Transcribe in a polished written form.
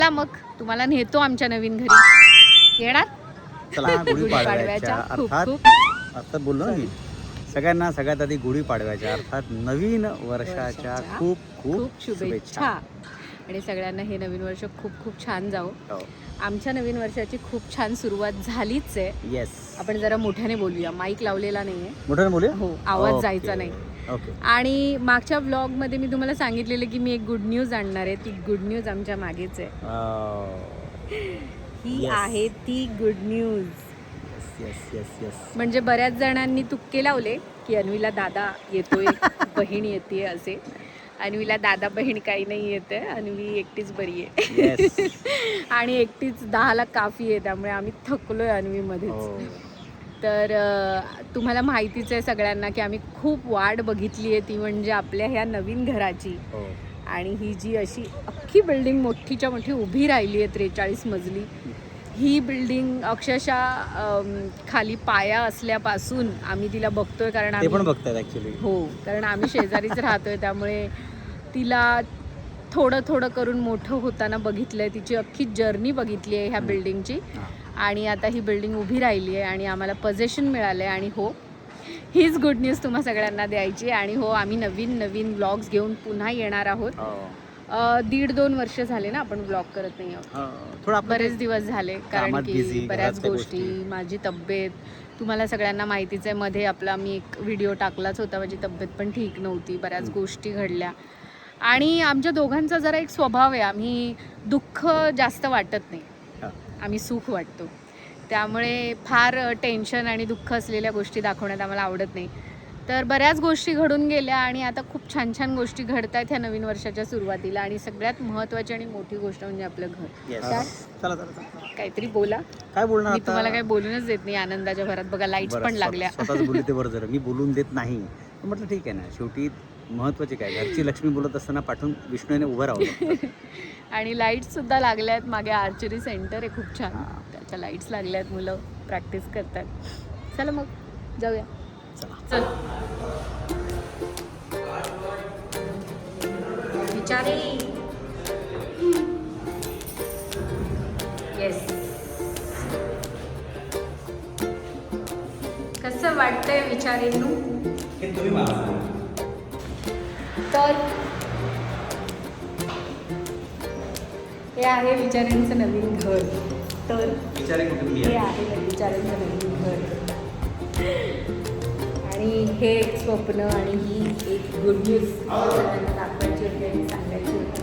चला मग तुम्हाला नेतो आमच्या नवीन घरी. येणार? चला गुढीपाडव्याच्या अर्थात बोललो ना मी सगळ्यांना सगळ्यात आधी गुढीपाडव्याच्या अर्थात नवीन वर्षाच्या खूप खूप शुभेच्छा. आणि सगळ्यांना हे नवीन वर्ष खूप खूप छान जावं. हो. आमच्या नवीन वर्षाची खूप छान सुरुवात झालीच आहे. येस. आपण जरा मोठ्याने बोलूया. माईक लावलेला नाहीये. मोठ्याने बोलूया. हो, आवाज जायचा नाही. ओके. आणि मागच्या व्लॉगमध्ये मी तुम्हाला सांगितलेलं की मी एक गुड न्यूज आणणार आहे. ती गुड न्यूज आमच्या मागेच आहे. ही आहे ती गुड न्यूज. म्हणजे बऱ्याच जणांनी तुक्के लावले की अन्वीला दादा येतोय बहीण येते असे. अन्वीला दादा बहीण काही नाही येते. अन्वी एकटीच बरी आहे. आणि एकटीच 10ला काफी आहे. त्यामुळे आम्ही थकलोय अन्वीमध्येच. तर तुम्हाला माहितीच आहे सगळ्यांना की आम्ही खूप वाट बघितली आहे ती म्हणजे आपल्या ह्या नवीन घराची. आणि ही जी अशी अख्खी बिल्डिंग मोठीच्या मोठी उभी राहिली आहे 43 मजली. ही बिल्डिंग अक्षरशः खाली पाया असल्यापासून आम्ही तिला बघतोय. कारण ते पण बघतात ॲक्च्युली. हो, कारण आम्ही शेजारीच राहतोय. त्यामुळे तिला थोडं थोडं करून मोठं होताना बघितलंय. तिची अख्खी जर्नी बघितली आहे ह्या बिल्डिंगची. आणि आता ही बिल्डिंग उभी राहिली आहे आणि आम्हाला पोझिशन मिळालं आहे. आणि हो, हीच गुड न्यूज तुम्हा सगळ्यांना द्यायची. आणि हो, आम्ही नवीन व्लॉग्स घेऊन पुन्हा येणार आहोत. 1.5-2 वर्ष झाले ना आपण व्लॉग करत नाही आहोत. बरेच दिवस झाले कारण की बऱ्याच गोष्टी, माझी तब्येत तुम्हाला सगळ्यांना माहितीच आहे. मध्ये आपला मी एक व्हिडिओ टाकलाच होता. माझी तब्येत पण ठीक नव्हती. बऱ्याच गोष्टी घडल्या. आणि आमच्या दोघांचा जरा एक स्वभाव आहे. आम्ही दुःख जास्त वाटत नाही. आम्ही सुख वाटतो. त्यामुळे फार टेन्शन आणि दुःख असलेल्या गोष्टी दाखवण्यात आम्हाला आवडत नाही. तर बऱ्याच गोष्टी घडून गेल्या आणि आता खूप छान छान गोष्टी घडत आहेत ह्या नवीन वर्षाच्या सुरुवातीला. आणि सगळ्यात महत्त्वाची आणि मोठी गोष्ट म्हणजे आपलं घर. काहीतरी बोला. काय बोलणार? मी तुम्हाला काही बोलूनच देत नाही आनंदाच्या भरात. बघा लाईट्स पण लागल्या. स्वतःच बोलली ते बरं झालं. मी बोलून देत नाही म्हटलं ठीक आहे ना. शेवटी महत्त्वाचे काय घरची लक्ष्मी बोलत असताना पाठवून विष्णूने उभं राहलं. आणि लाईट्स सुद्धा लागल्या आहेत. मागे आर्चरी सेंटर आहे खूप छान. त्याच्या लाईट्स लागल्या आहेत. मुलं प्रॅक्टिस करतात. चला मग जाऊया. चल विचारे. येस. कसं वाटतंय विचारेंनू? तर हे आहे विचारेंचं नवीन घर. तर हे आहे विचारेंचं नवीन घर. आणि हे एक स्वप्न आणि ही एक गुड न्यूज सगळ्यांना दाखवायची होती आणि सांगायची होती.